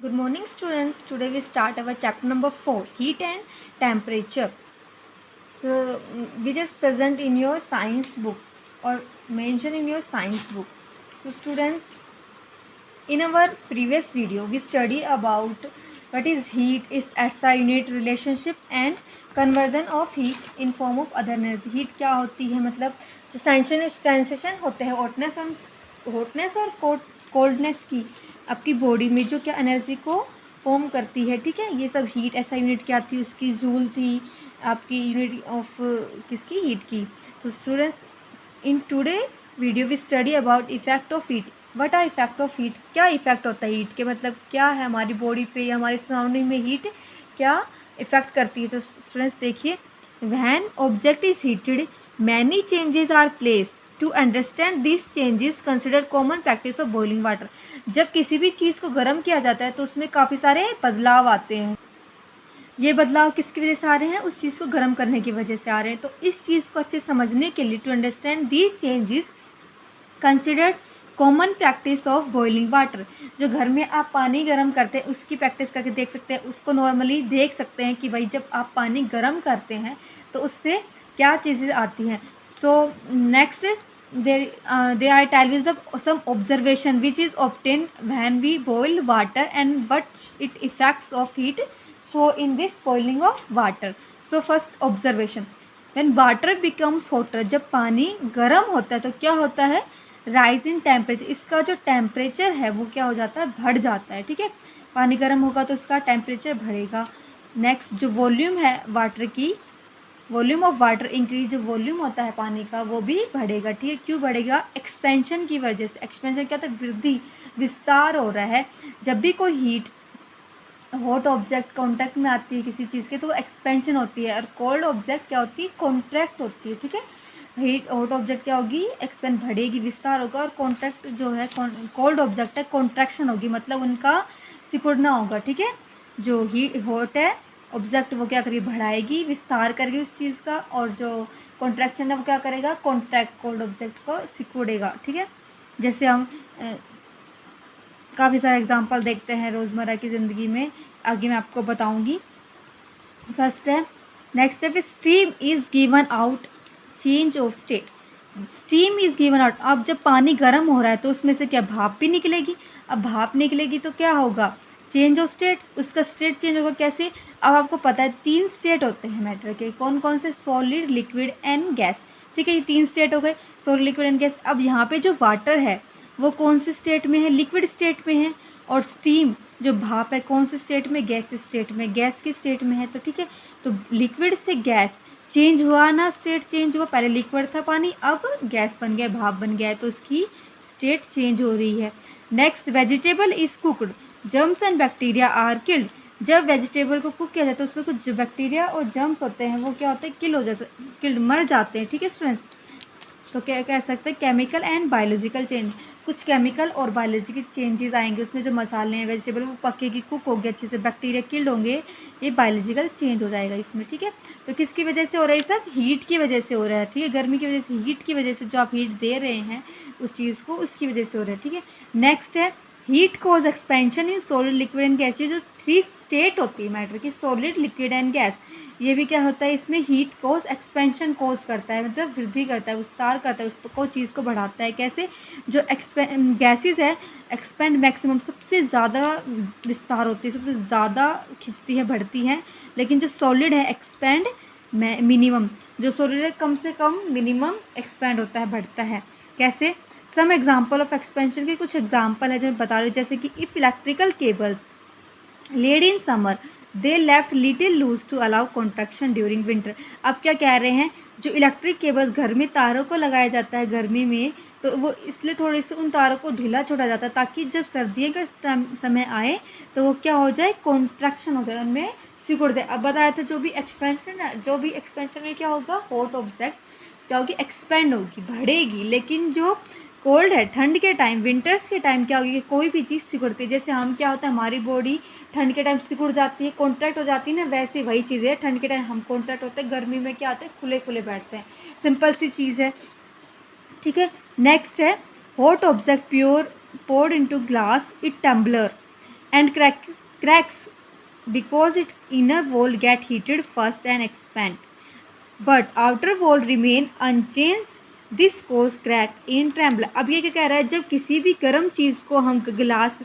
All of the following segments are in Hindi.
Good morning students. Today we start our chapter number 4, heat and temperature. So which is present in your science book or mentioned in your science book. So students, in our previous video we study about what is heat, is SI unit relationship and conversion of heat in form of other energy. heat क्या होती है, मतलब जो सेंसेशन होते हैं हॉटनेस और कोल्डनेस की आपकी बॉडी में जो क्या एनर्जी को फॉर्म करती है, ठीक है। ये सब हीट ऐसा यूनिट क्या थी, उसकी जूल थी, आपकी यूनिट ऑफ किसकी, हीट की। तो students, in today video we study about effect of heat. What are effect of heat, क्या इफेक्ट होता है हीट के, मतलब क्या है हमारी बॉडी पे या हमारी सराउंडिंग में हीट क्या इफेक्ट करती है। तो स्टूडेंट्स देखिए, when object is heated many changes are place to understand this changes consider common practice of boiling water. जब किसी भी चीज़ को गर्म किया जाता है तो उसमें काफ़ी सारे बदलाव आते हैं। ये बदलाव किसकी वजह से आ रहे हैं, उस चीज़ को गर्म करने की वजह से आ रहे हैं। तो इस चीज़ को अच्छे समझने के लिए, to understand these changes considered common practice of boiling water, जो घर में आप पानी गर्म करते हैं उसकी प्रैक्टिस करके देख सकते हैं, उसको नॉर्मली देख सकते हैं कि भाई जब आप पानी गर्म करते हैं तो उससे क्या चीज़ें आती हैं। So next they are tell you some observation which is obtained when we boil water and what it effects of heat so in this boiling of water. So first observation, when water becomes hotter, जब पानी गर्म होता है तो क्या होता है, राइज इन टेम्परेचर, इसका जो टेम्परेचर है वो क्या हो जाता है, बढ़ जाता है, ठीक है। पानी गर्म होगा तो इसका टेम्परेचर बढ़ेगा। नेक्स्ट, जो वॉल्यूम है वाटर की, वॉल्यूम ऑफ वाटर इंक्रीज, जो वॉल्यूम होता है पानी का वो भी बढ़ेगा, ठीक है। क्यों बढ़ेगा, एक्सपेंशन की वजह से। एक्सपेंशन क्या होता है, वृद्धि, विस्तार हो रहा है। जब भी कोई हीट हॉट ऑब्जेक्ट कॉन्टैक्ट में आती है किसी चीज़ के तो एक्सपेंशन होती है, और कोल्ड ऑब्जेक्ट क्या होती है, कॉन्ट्रैक्ट होती है, ठीक है। हीट हॉट ऑब्जेक्ट क्या होगी, एक्सपेंड बढ़ेगी, विस्तार होगा, और कॉन्ट्रैक्ट जो है कोल्ड ऑब्जेक्ट है कॉन्ट्रैक्शन होगी, मतलब उनका सिकुड़ना होगा, ठीक है। जो हीट हॉट है ऑब्जेक्ट वो क्या करेगी, बढ़ाएगी, विस्तार करेगी उस चीज़ का, और जो कॉन्ट्रैक्शन है वो क्या करेगा, कॉन्ट्रैक्ट कोल्ड ऑब्जेक्ट को सिकुड़ेगा, ठीक है। जैसे हम काफ़ी सारे एग्जांपल देखते हैं रोज़मर्रा की ज़िंदगी में, आगे मैं आपको बताऊंगी। फर्स्ट है, next step, steam is given out, change of state. Steam is given out, अब जब पानी गर्म हो रहा है तो उसमें से क्या भाप भी निकलेगी। अब भाप निकलेगी तो क्या होगा, चेंज ऑफ स्टेट, उसका स्टेट चेंज होगा। कैसे, अब आपको पता है 3 स्टेट होते हैं मैटर के, कौन कौन से, सॉलिड, लिक्विड एंड गैस, ठीक है। ये 3 स्टेट हो गए, सॉलिड, लिक्विड एंड गैस। अब यहाँ पे जो वाटर है वो कौन से स्टेट में है, लिक्विड स्टेट में है, और स्टीम जो भाप है कौन से स्टेट में, गैस स्टेट में, गैस की स्टेट में है। तो ठीक है, तो लिक्विड से गैस चेंज हुआ ना, स्टेट चेंज हुआ, पहले लिक्विड था पानी, अब गैस बन गया, भाप बन गया है, तो उसकी स्टेट चेंज हो रही है। Next, vegetable is cooked, germs and bacteria are killed. जब वेजिटेबल को कुक किया जाता है तो उसमें कुछ जो बैक्टीरिया और जर्म्स होते हैं वो क्या होते हैं, किल हो जाते, किल्ड, मर जाते हैं, ठीक है स्टूडेंट्स। तो क्या कह सकते हैं, केमिकल एंड बायोलॉजिकल चेंज, कुछ केमिकल और बायोलॉजिकल चेंजेस आएंगे उसमें, जो मसाले हैं, वेजिटेबल वो पकेगी, कुक होगी अच्छे से, बैक्टीरिया किल्ड होंगे, ये बायोलॉजिकल चेंज हो जाएगा इसमें, ठीक है। तो किसकी वजह से हो रहा है, सब हीट की वजह से हो रहा है, ठीक है। गर्मी की वजह से, हीट की वजह से, जो आप हीट दे रहे हैं उस चीज़ को, उसकी वजह से हो रहा है, ठीक है। नेक्स्ट है, heat cause expansion in solid, liquid and gas. ये जो 3 स्टेट होती है मैटर की, सॉलिड, लिक्विड एंड गैस, ये भी क्या होता है, इसमें हीट कोज एक्सपेंशन कोज करता है, मतलब वृद्धि करता है, विस्तार करता है, उसको चीज़ को बढ़ाता है। कैसे, जो गैसेस है एक्सपेंड मैक्सिमम, सबसे ज़्यादा विस्तार होती है, सबसे ज़्यादा खिंचती है, बढ़ती है, लेकिन जो सॉलिड है एक्सपेंड मिनिमम, जो सॉलिड है कम से कम मिनिमम एक्सपेंड होता है, बढ़ता है। कैसे, सम एग्जाम्पल ऑफ एक्सपेंशन के कुछ एग्जाम्पल है जो मैं बता रही हूँ, जैसे कि if electrical cables laid in summer they left little loose to allow contraction during winter. अब क्या कह रहे हैं, जो इलेक्ट्रिक केबल्स घर में तारों को लगाया जाता है गर्मी में, तो वो इसलिए थोड़ी सी उन तारों को ढीला छोड़ा जाता है ताकि जब सर्दियों का समय आए तो वो क्या हो जाए, कॉन्ट्रैक्शन हो जाए, उनमें सिकुड़ जाए। अब बताया था, जो भी एक्सपेंशन में क्या होगा, हॉट ऑब्जेक्ट क्या होगी, एक्सपेंड होगी, बढ़ेगी, लेकिन जो कोल्ड है, ठंड के टाइम, विंटर्स के टाइम क्या होगी, कोई भी चीज़ सिकुड़ती है। जैसे हम क्या होता है, हमारी बॉडी ठंड के टाइम सिकुड़ जाती है, कॉन्ट्रैक्ट हो जाती है ना, वैसे वही चीज़ है, ठंड के टाइम हम कॉन्ट्रैक्ट होते हैं, गर्मी में क्या होते हैं, खुले खुले बैठते हैं, सिंपल सी चीज़ है, ठीक है। नेक्स्ट है, hot object pure poured into glass it tumbler, and cracks because its inner wall get heated first and expand, but outer wall remain unchanged. This cause crack in trembler. अब ये क्या कह रहा है, जब किसी भी गर्म चीज़ को हम गिलास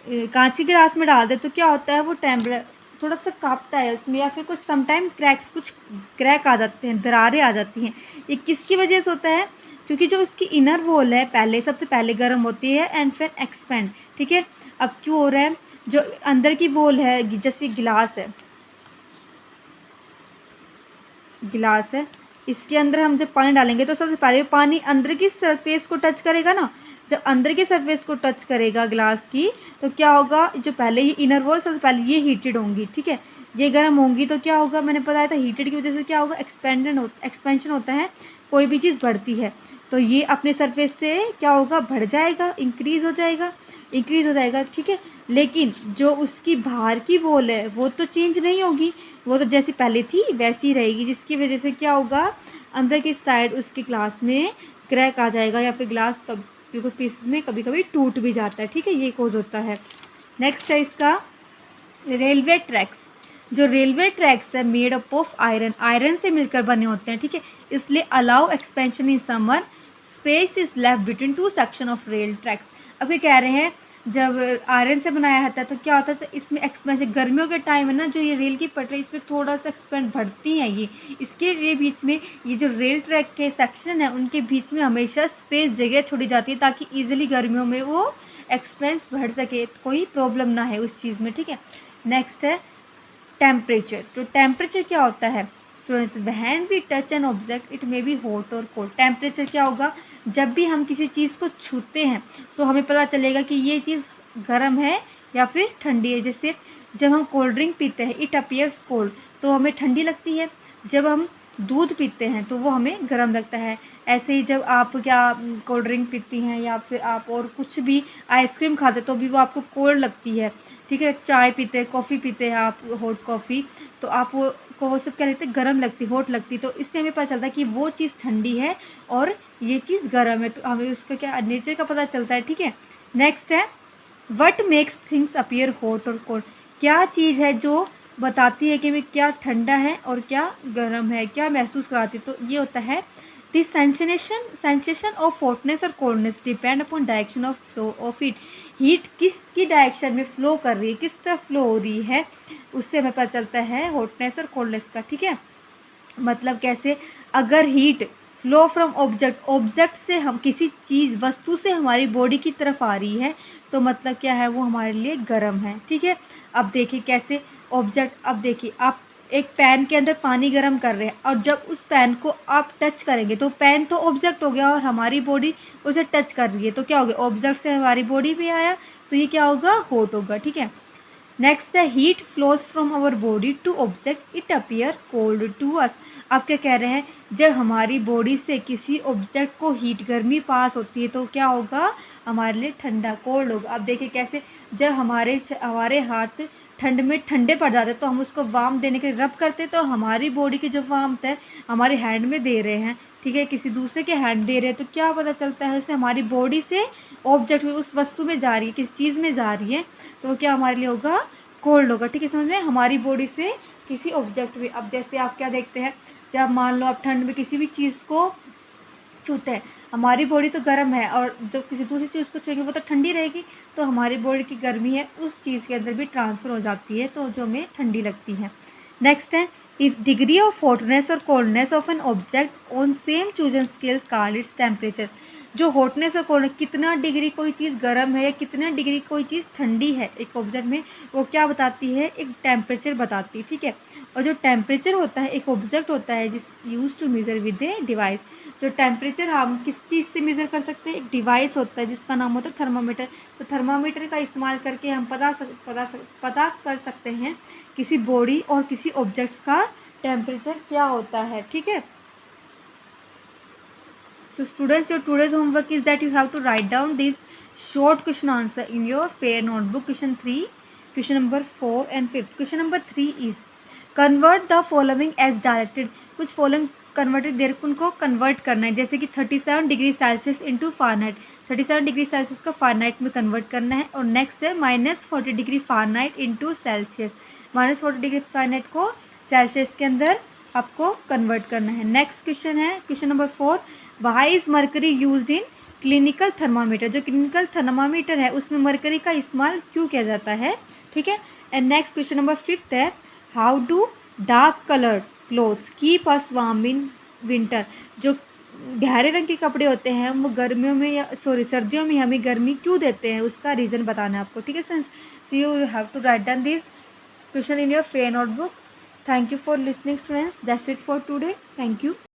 कांच के गिलास में डाल दे तो क्या होता है, वो ट्रेम्बलर थोड़ा सा कांपता है उसमें, या फिर कुछ समटाइम कुछ क्रैक आ जाते हैं, दरारें आ जाती हैं। ये किसकी वजह से होता है, क्योंकि जो उसकी इनर वॉल है सबसे पहले गर्म होती है एंड फिर एक्सपेंड। ठीक है, अब क्यों हो रहा है, जो अंदर की वॉल है, जैसे गिलास है, इसके अंदर हम जब पानी डालेंगे तो सबसे पहले पानी अंदर की सरफेस को टच करेगा ना। जब अंदर की सरफेस को टच करेगा ग्लास की, तो क्या होगा, जो पहले ही इनर वॉल सबसे पहले ये हीटेड होंगी। ठीक है, ये गर्म होंगी तो क्या होगा, मैंने बताया था हीटेड की वजह से क्या होगा, एक्सपेंशन होता है, कोई भी चीज़ बढ़ती है तो ये अपने सरफेस से क्या होगा, बढ़ जाएगा, इंक्रीज़ हो जाएगा। ठीक है, लेकिन जो उसकी बाहर की वॉल है वो तो चेंज नहीं होगी, वो तो जैसी पहले थी वैसी रहेगी, जिसकी वजह से क्या होगा, अंदर की साइड उसके ग्लास में क्रैक आ जाएगा, या फिर ग्लास बिल्कुल पीसेस में कभी कभी टूट भी जाता है। ठीक है, ये कोज होता है। नेक्स्ट है इसका रेलवे ट्रैक्स। जो रेलवे ट्रैक्स है मेड अप ऑफ आयरन से मिलकर बने होते हैं। ठीक है, इसलिए allow expansion in summer, space is left between two section of rail tracks. अब ये कह रहे हैं जब आयरन से बनाया जाता है तो क्या होता है, इसमें एक्सपेंशन गर्मियों के टाइम है ना, जो ये रेल की पटरी इसमें थोड़ा सा एक्सपेंड बढ़ती हैं ये, इसके लिए बीच में ये जो रेल ट्रैक के सेक्शन है उनके बीच में हमेशा स्पेस जगह छोड़ी जाती है ताकि ईजिली गर्मियों में वो एक्सपेंस बढ़ सके, कोई प्रॉब्लम ना है उस चीज़ में। ठीक है, नेक्स्ट है टेम्परेचर। तो टेम्परेचर क्या होता है students, when we touch an object it may be hot और कोल्ड। टेम्परेचर क्या होगा, जब भी हम किसी चीज़ को छूते हैं तो हमें पता चलेगा कि ये चीज़ गर्म है या फिर ठंडी है। जैसे जब हम कोल्ड ड्रिंक पीते हैं इट अपीयर्स कोल्ड, तो हमें ठंडी लगती है, जब हम दूध पीते हैं तो वो हमें गर्म लगता है। ऐसे ही जब आप कोल्ड ड्रिंक पीती हैं या फिर आप और कुछ भी आइसक्रीम खाते तो भी वो आपको कोल्ड लगती है। ठीक है, चाय पीते हैं, कॉफ़ी पीते हैं आप, हॉट कॉफ़ी, तो आप वो सब क्या लगते हैं, गर्म लगती, हॉट लगती। तो इससे हमें पता चलता है कि वो चीज़ ठंडी है और ये चीज़ गर्म है, तो हमें उसका क्या नेचर का पता चलता है। ठीक है, नेक्स्ट है what makes things appear hot और कोल्ड। क्या चीज़ है जो बताती है कि क्या ठंडा है और क्या गर्म है, क्या महसूस कराती है, तो ये होता है द सेंसेशन ऑफ हॉटनेस और coldness depend upon direction of flow of heat. Heat किसकी डायरेक्शन में फ्लो कर रही है, किस तरफ फ्लो हो रही है, उससे हमें पता चलता है हॉटनेस और कोल्डनेस का। ठीक है, मतलब कैसे, अगर हीट फ्लो फ्रॉम ऑब्जेक्ट से हम किसी चीज़ वस्तु से हमारी बॉडी की तरफ आ रही है तो मतलब क्या है, वो हमारे लिए गर्म है। ठीक है, अब देखिए कैसे ऑब्जेक्ट, अब देखिए आप एक पैन के अंदर पानी गर्म कर रहे हैं और जब उस पैन को आप टच करेंगे तो पैन तो ऑब्जेक्ट हो गया और हमारी बॉडी उसे टच कर रही है, तो क्या हो गया, ऑब्जेक्ट से हमारी बॉडी भी आया तो ये क्या होगा, हॉट होगा। ठीक है, नेक्स्ट है heat flows from our body to object it appear cold to us. आप क्या कह रहे हैं, जब हमारी बॉडी से किसी ऑब्जेक्ट को हीट गर्मी पास होती है तो क्या होगा, हमारे लिए ठंडा कोल्ड होगा। अब देखिए कैसे, जब हमारे हाथ ठंड में ठंडे पड़ जाते तो हम उसको वार्म देने के लिए रब करते तो हमारी बॉडी की जो वार्मथ है हमारे हैंड में दे रहे हैं। ठीक है, किसी दूसरे के हैंड दे रहे हैं तो क्या पता चलता है, उससे हमारी बॉडी से ऑब्जेक्ट में उस वस्तु में जा रही है, किस चीज़ में जा रही है, तो क्या हमारे लिए होगा, कोल्ड होगा। ठीक है, समझ में, हमारी बॉडी से किसी ऑब्जेक्ट में। अब जैसे आप क्या देखते हैं, जब मान लो आप ठंड में किसी भी चीज़ को छूते हैं, हमारी बॉडी तो गर्म है और जब किसी दूसरी चीज़ को छूएंगे वो तो ठंडी रहेगी, तो हमारी बॉडी की गर्मी है उस चीज़ के अंदर भी ट्रांसफ़र हो जाती है तो जो हमें ठंडी लगती है। नेक्स्ट है इफ़ डिग्री ऑफ हॉटनेस और coldness of an object on same chosen scale called its temperature. जो हॉटनेस और कोल्डनेस, कितना डिग्री कोई चीज़ गर्म है या कितना डिग्री कोई चीज़ ठंडी है एक ऑब्जेक्ट में, वो क्या बताती है, एक टेम्परेचर बताती है। ठीक है, और जो टेम्परेचर होता है एक ऑब्जेक्ट होता है जिस use to measure with a device. जो टेम्परेचर हम किस चीज़ से मेज़र कर सकते हैं, एक डिवाइस होता है जिसका नाम होता है थर्मामीटर। तो थर्मामीटर का इस्तेमाल करके हम पता कर सकते हैं किसी बॉडी और किसी ऑब्जेक्ट्स का टेम्परेचर क्या होता है। ठीक है, so students, your today's homework is that you have to write down these short question answer in your fair notebook. Question 3, question number 4 and 5. Question number 3 is convert the following as directed. कुछ कन्वर्टेड देर उनको कन्वर्ट करना है, जैसे कि 37 degree Celsius into Fahrenheit, 37 degree Celsius को फ़ारेनहाइट में कन्वर्ट करना है। और नेक्स्ट है -40 degree Fahrenheit into Celsius, -40 degree Fahrenheit को सेल्सियस के अंदर आपको कन्वर्ट करना है। नेक्स्ट क्वेश्चन है question number 4, why is mercury used in clinical thermometer, जो क्लिनिकल थर्मामीटर है उसमें मरकरी का इस्तेमाल क्यों किया जाता है, ठीक है। एंड नेक्स्ट क्वेश्चन नंबर 5 है, how do dark coloured clothes keep us warm in winter, जो गहरे रंग के कपड़े होते हैं वो गर्मियों में या सर्दियों में हमें गर्मी क्यों देते हैं, उसका रीज़न बताना है आपको, ठीक है students. So you have to write down this question in your fair notebook. Thank you for listening students, that's it for today, thank you.